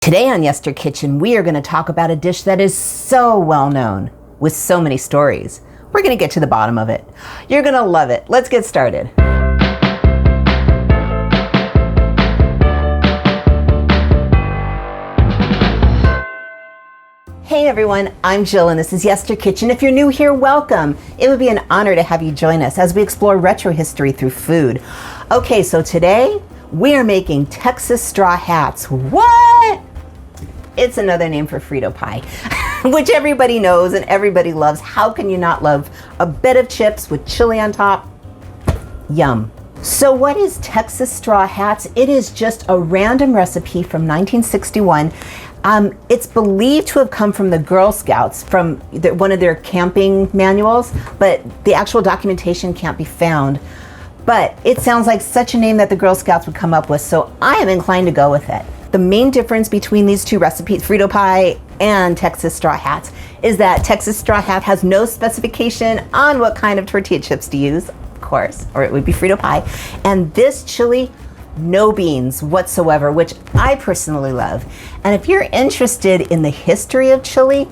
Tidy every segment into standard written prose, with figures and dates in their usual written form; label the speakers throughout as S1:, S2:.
S1: Today on Yester Kitchen, we are going to talk about a dish that is so well known with so many stories. We're going to get to the bottom of it. You're going to love it. Let's get started. Hey everyone, I'm Jill and this is Yester Kitchen. If you're new here, welcome. It would be an honor to have you join us as we explore retro history through food. Okay, so today we are making Texas straw hats. What? It's another name for Frito Pie, which everybody knows and everybody loves. How can you not love a bed of chips with chili on top? Yum. So what is Texas straw hats? It is just a random recipe from 1961. It's believed to have come from the Girl Scouts, from one of their camping manuals, but the actual documentation can't be found. But it sounds like such a name that the Girl Scouts would come up with, so I am inclined to go with it. The main difference between these two recipes, Frito Pie and Texas straw hats, is that Texas straw hat has no specification on what kind of tortilla chips to use, of course, or it would be Frito Pie. And this chili, no beans whatsoever, which I personally love. And if you're interested in the history of chili,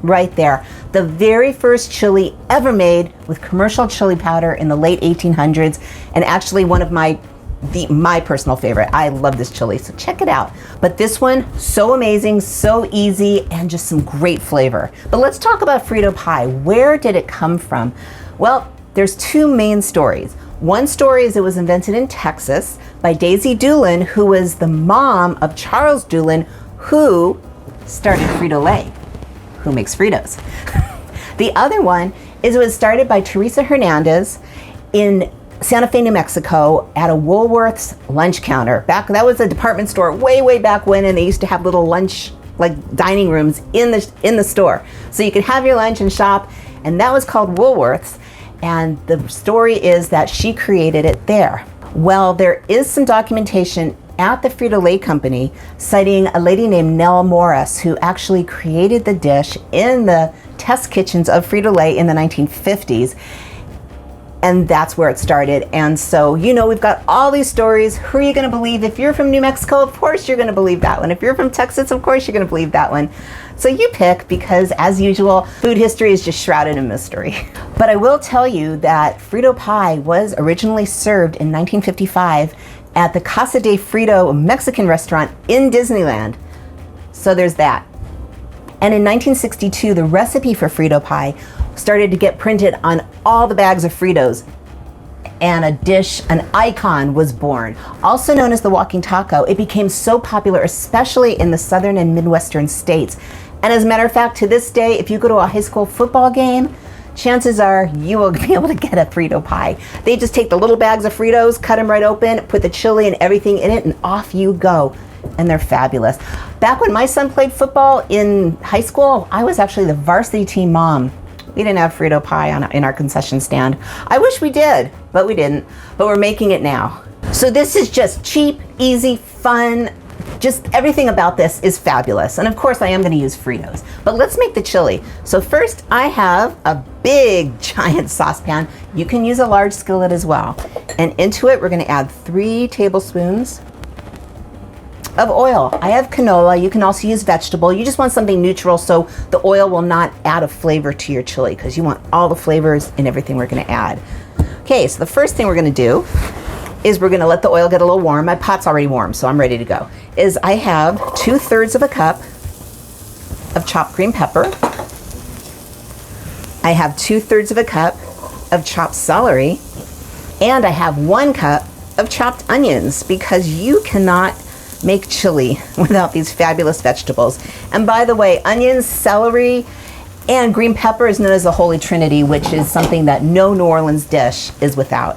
S1: right there, the very first chili ever made with commercial chili powder in the late 1800s, and actually one of my personal favorite. I love this chili, so check it out. But this one, so amazing, so easy, and just some great flavor. But let's talk about Frito Pie. Where did it come from? Well, there's two main stories. One story is it was invented in Texas by Daisy Doolin, who was the mom of Charles Doolin, who started Frito-Lay, who makes Fritos. The other one is it was started by Teresa Hernandez in Santa Fe, New Mexico, at a Woolworth's lunch counter. That was a department store way back when, and they used to have little lunch, like dining rooms in the store. So you could have your lunch and shop, and that was called Woolworth's. And the story is that she created it there. Well, there is some documentation at the Frito-Lay company citing a lady named Nell Morris, who actually created the dish in the test kitchens of Frito-Lay in the 1950s. And that's where it started. And so, we've got all these stories. Who are you going to believe? If you're from New Mexico, of course you're going to believe that one. If you're from Texas, of course you're going to believe that one. So you pick, because as usual, food history is just shrouded in mystery. But I will tell you that Frito Pie was originally served in 1955 at the Casa de Frito Mexican restaurant in Disneyland. So there's that. And in 1962, the recipe for Frito Pie started to get printed on all the bags of Fritos, and an icon was born. Also known as the walking taco, it became so popular, especially in the southern and midwestern states. And as a matter of fact, to this day, if you go to a high school football game, chances are you will be able to get a Frito Pie. They just take the little bags of Fritos, cut them right open, put the chili and everything in it, and off you go. And they're fabulous. Back when my son played football in high school, I was actually the varsity team mom. We didn't have Frito Pie in our concession stand. I wish we did, but we didn't. But we're making it now. So this is just cheap, easy, fun. Just everything about this is fabulous. And of course I am going to use Fritos. But let's make the chili. So first I have a big giant saucepan. You can use a large skillet as well. And into it we're going to add 3 tablespoons of oil. I have canola. You can also use vegetable. You just want something neutral so the oil will not add a flavor to your chili, because you want all the flavors in everything we're going to add. Okay, so the first thing we're going to do is we're going to let the oil get a little warm. My pot's already warm, so I'm ready to go. I have 2/3 of a cup of chopped green pepper. I have 2/3 of a cup of chopped celery, and I have 1 cup of chopped onions, because you cannot make chili without these fabulous vegetables. And by the way, onions, celery, and green pepper is known as the Holy Trinity, which is something that no New Orleans dish is without.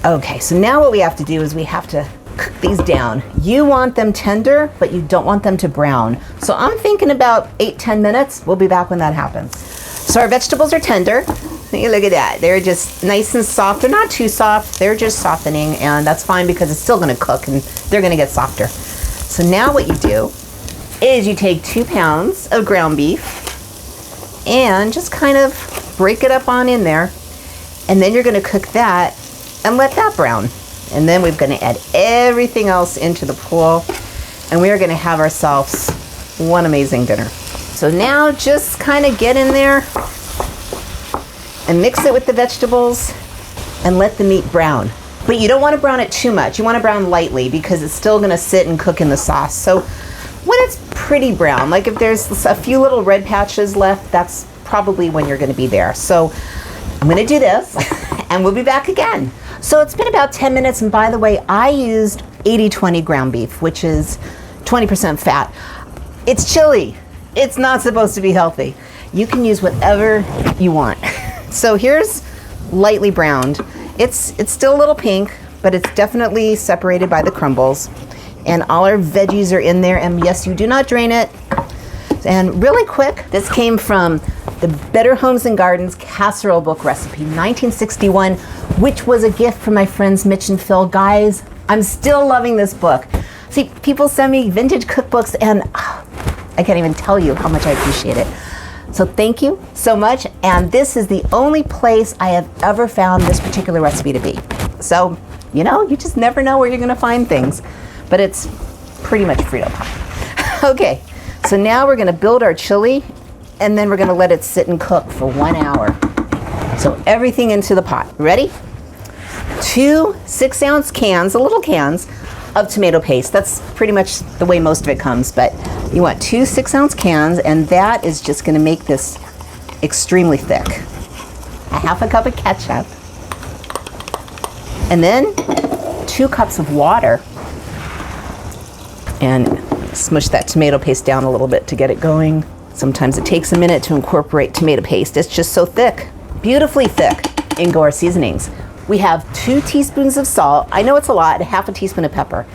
S1: Okay, so now what we have to do is we have to cook these down. You want them tender, but you don't want them to brown. So I'm thinking about 8-10 minutes. We'll be back when that happens. So our vegetables are tender. Look at that. They're just nice and soft. They're not too soft. They're just softening, and that's fine because it's still going to cook and they're going to get softer. So now what you do is you take 2 pounds of ground beef and just kind of break it up on in there. And then you're going to cook that and let that brown. And then we're going to add everything else into the pool. and we are going to have ourselves one amazing dinner. So now just kind of get in there and mix it with the vegetables and let the meat brown. But you don't want to brown it too much. You want to brown lightly because it's still going to sit and cook in the sauce. So when it's pretty brown, like if there's a few little red patches left, that's probably when you're going to be there. So I'm going to do this and we'll be back again. So it's been about 10 minutes, and by the way, I used 80-20 ground beef, which is 20% fat. It's chili. It's not supposed to be healthy. You can use whatever you want. So here's lightly browned. It's still a little pink, but it's definitely separated by the crumbles. And all our veggies are in there, and yes, you do not drain it. And really quick, this came from the Better Homes and Gardens casserole book recipe, 1961, which was a gift from my friends Mitch and Phil. Guys, I'm still loving this book. See, people send me vintage cookbooks, and I can't even tell you how much I appreciate it. So thank you so much. And this is the only place I have ever found this particular recipe to be. So, you know, you just never know where you're going to find things. But it's pretty much Frito Pie. Okay, so now we're going to build our chili, and then we're going to let it sit and cook for 1 hour. So everything into the pot. Ready? 2 6-ounce cans, the little cans, of tomato paste. That's pretty much the way most of it comes, but you want 2 6-ounce cans, and that is just going to make this extremely thick. A half a cup of ketchup, and then 2 cups of water, and smush that tomato paste down a little bit to get it going. Sometimes it takes a minute to incorporate tomato paste. It's just so thick, beautifully thick. In go our seasonings. We have 2 teaspoons of salt. I know it's a lot, half a teaspoon of pepper.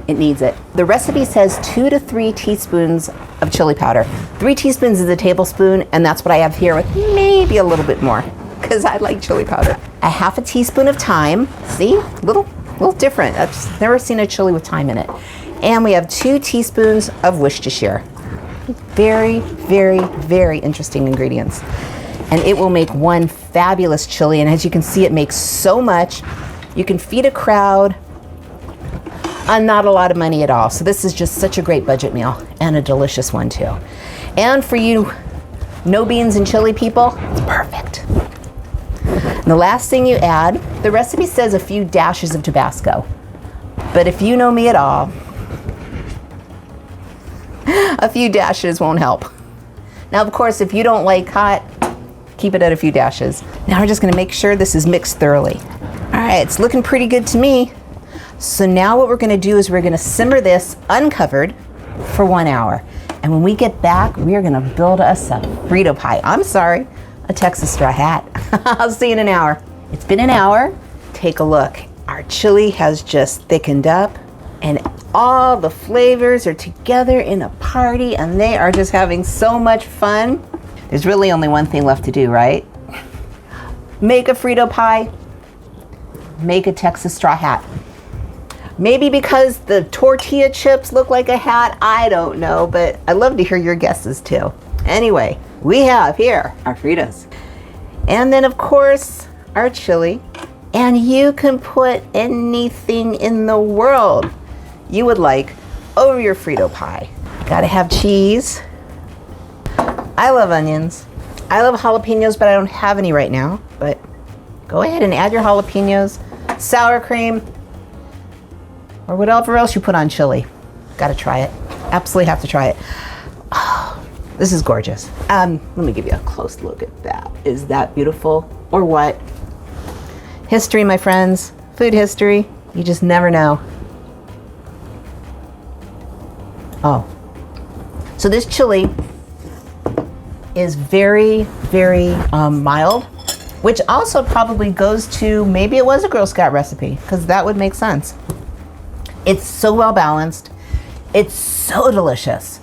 S1: It needs it. The recipe says 2 to 3 teaspoons of chili powder. 3 teaspoons is a tablespoon, and that's what I have here, with maybe a little bit more, because I like chili powder. A half a teaspoon of thyme. See, little different. I've never seen a chili with thyme in it. And we have 2 teaspoons of Worcestershire. Very, very, very interesting ingredients. And it will make one fabulous chili. And as you can see, it makes so much. You can feed a crowd on not a lot of money at all. So this is just such a great budget meal, and a delicious one too. And for you no beans and chili people, it's perfect. And the last thing you add, the recipe says a few dashes of Tabasco. But if you know me at all, a few dashes won't help. Now, of course, if you don't like hot, keep it at a few dashes. Now we're just gonna make sure this is mixed thoroughly. All right, it's looking pretty good to me. So now what we're gonna do is we're gonna simmer this uncovered for 1 hour. And when we get back, we are gonna build us a Frito Pie. I'm sorry, a Texas straw hat. I'll see you in an hour. It's been an hour. Take a look. Our chili has just thickened up, and all the flavors are together in a party, and they are just having so much fun. There's really only one thing left to do, right? Make a Frito Pie, make a Texas straw hat. Maybe because the tortilla chips look like a hat, I don't know, but I'd love to hear your guesses too. Anyway, we have here our Fritos. And then of course, our chili. And you can put anything in the world you would like over your Frito Pie. Gotta have cheese. I love onions. I love jalapenos, but I don't have any right now. But go ahead and add your jalapenos, sour cream, or whatever else you put on chili. Gotta try it. Absolutely have to try it. Oh, this is gorgeous. Let me give you a close look at that. Is that beautiful or what? History, my friends. Food history. You just never know. Oh. So this chili is very, very mild, which also probably goes to, maybe it was a Girl Scout recipe, because that would make sense. It's so well balanced. It's so delicious.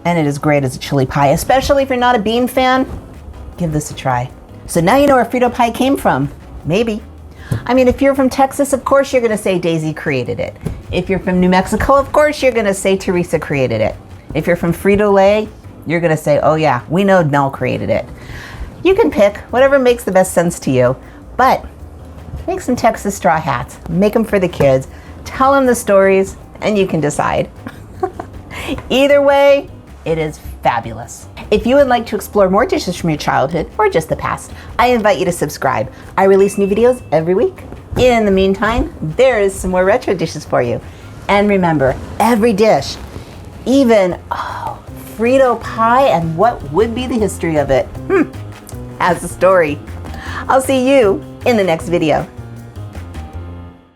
S1: And it is great as a chili pie, especially if you're not a bean fan. Give this a try. So now you know where Frito Pie came from. Maybe. I mean, if you're from Texas, of course you're gonna say Daisy created it. If you're from New Mexico, of course you're gonna say Teresa created it. If you're from Frito-Lay, you're gonna say, oh yeah, we know Nell created it. You can pick whatever makes the best sense to you, but make some Texas straw hats. Make them for the kids. Tell them the stories. and you can decide. Either way, it is fabulous. If you would like to explore more dishes from your childhood or just the past, I invite you to subscribe. I release new videos every week. In the meantime, there is some more retro dishes for you. And remember, every dish, even Frito pie and what would be the history of it, has a story. I'll see you in the next video.